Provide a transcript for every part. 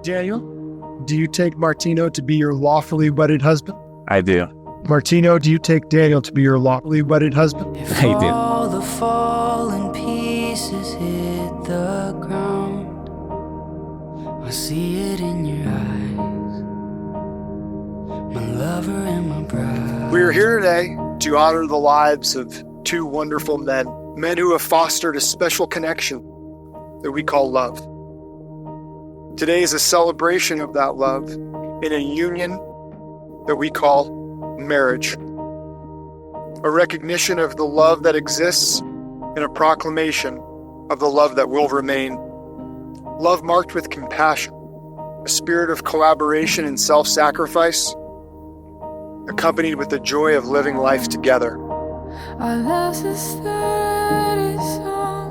Daniel, do you take Martino to be your lawfully wedded husband? I do. Martino, do you take Daniel to be your lawfully wedded husband? I do. All the fallen pieces hit the ground. I see it in your eyes, my lover and my bride. We are here today to honor the lives of two wonderful men who have fostered a special connection that we call love. Today is a celebration of that love in a union that we call marriage. A recognition of the love that exists and a proclamation of the love that will remain. Love marked with compassion, a spirit of collaboration and self-sacrifice, accompanied with the joy of living life together. Our love's a steady song,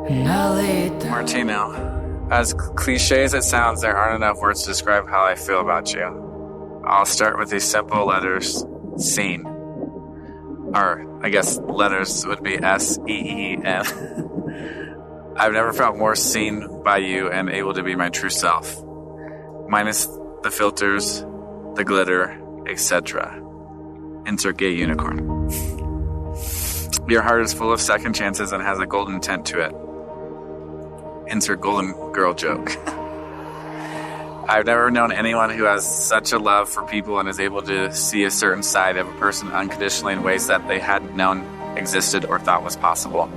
and I lay it down. Martino, as cliche as it sounds, there aren't enough words to describe how I feel about you. I'll start with these simple letters, seen. Or, I guess letters would be S-E-E-N. I've never felt more seen by you and able to be my true self. Minus the filters, the glitter, etc. Insert gay unicorn. Your heart is full of second chances and has a golden tint to it. Insert golden girl joke. I've never known anyone who has such a love for people and is able to see a certain side of a person unconditionally in ways that they hadn't known existed or thought was possible.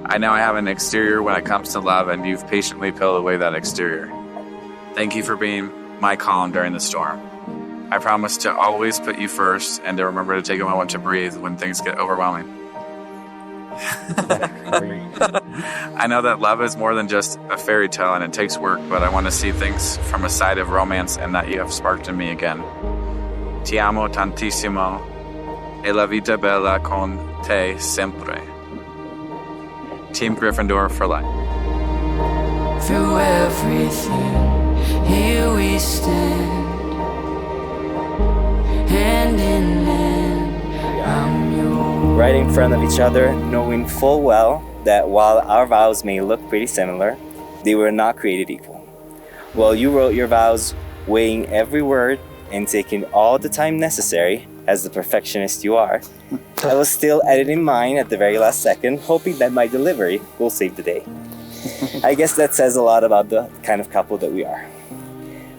I know I have an exterior when it comes to love, and you've patiently peeled away that exterior. Thank you for being my calm during the storm. I promise to always put you first and to remember to take a moment to breathe when things get overwhelming. I know that love is more than just a fairy tale and it takes work, but I want to see things from a side of romance and that you have sparked in me again. Ti amo tantissimo e la vita bella con te sempre. Team Gryffindor for life. Through everything, here we stand, hand in hand. I'm yours. Right in front of each other, knowing full well that while our vows may look pretty similar, they were not created equal. While you wrote your vows, weighing every word and taking all the time necessary, as the perfectionist you are, I was still editing mine at the very last second, hoping that my delivery will save the day. I guess that says a lot about the kind of couple that we are.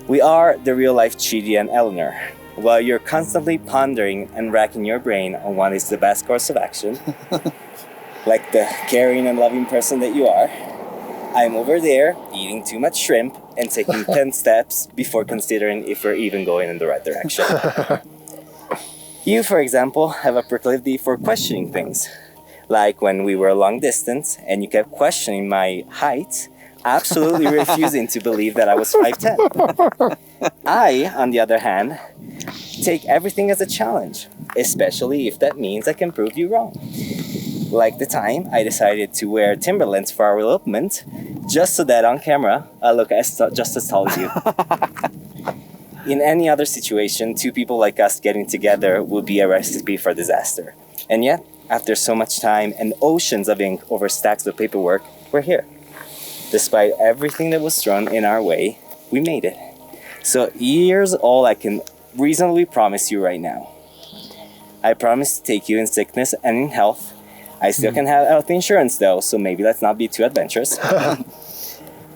We are the real-life Chidi and Eleanor. While you're constantly pondering and racking your brain on what is the best course of action, like the caring and loving person that you are, I'm over there eating too much shrimp and taking 10 steps before considering if we're even going in the right direction. You, for example, have a proclivity for questioning things. Like when we were long distance and you kept questioning my height, absolutely refusing to believe that I was 5'10". I, on the other hand, take everything as a challenge, especially if that means I can prove you wrong. Like the time I decided to wear Timberlands for our elopement, just so that on camera I look just as tall as you. In any other situation, two people like us getting together would be a recipe for disaster. And yet, after so much time and oceans of ink over stacks of paperwork, we're here. Despite everything that was thrown in our way, we made it. So here's all I can reasonably promise you right now. I promise to take you in sickness and in health. I still can have health insurance though, so maybe let's not be too adventurous.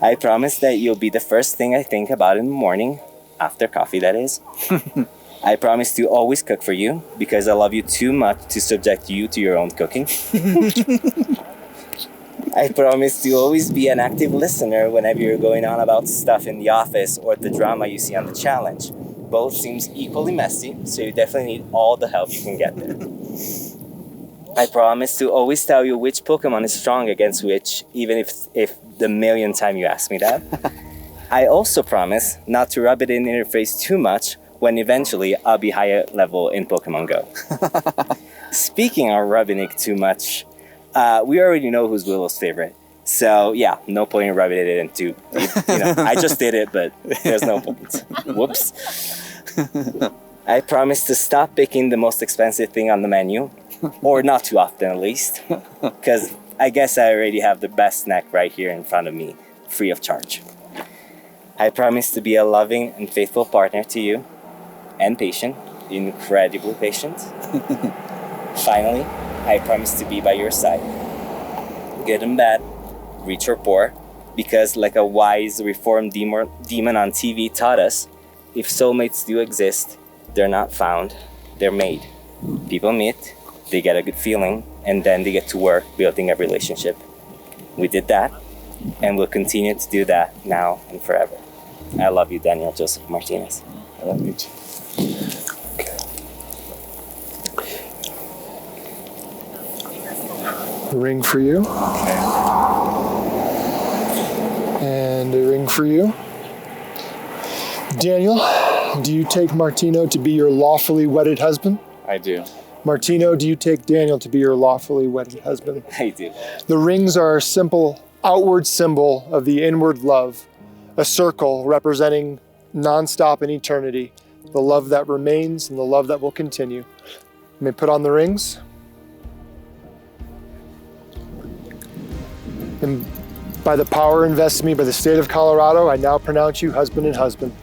I promise that you'll be the first thing I think about in the morning, after coffee that is. I promise to always cook for you, because I love you too much to subject you to your own cooking. I promise to always be an active listener whenever you're going on about stuff in the office or the drama you see on the challenge. Both seems equally messy, so you definitely need all the help you can get there. I promise to always tell you which Pokemon is strong against which, even if the millionth time you ask me that. I also promise not to rub it in your face too much when eventually I'll be higher level in Pokemon Go. Speaking of rubbing it too much, we already know who's Willow's favorite. So yeah, no point in rubbing it in too. I just did it, but there's no point. Whoops. I promise to stop picking the most expensive thing on the menu, or not too often at least, because I guess I already have the best neck right here in front of me, free of charge. I promise to be a loving and faithful partner to you, and patient, incredibly patient. Finally, I promise to be by your side, good and bad, rich or poor, because like a wise reformed demon on TV taught us, if soulmates do exist, they're not found, they're made. People meet, they get a good feeling, and then they get to work building a relationship. We did that, and we'll continue to do that now and forever. I love you, Daniel Joseph Martinez. I love you too. Okay. A ring for you. And a ring for you. Daniel, do you take Martino to be your lawfully wedded husband? I do. Martino, do you take Daniel to be your lawfully wedded husband? I do. The rings are a simple outward symbol of the inward love, a circle representing nonstop in eternity, the love that remains and the love that will continue. You may put on the rings. And by the power invested in me by the state of Colorado, I now pronounce you husband and husband.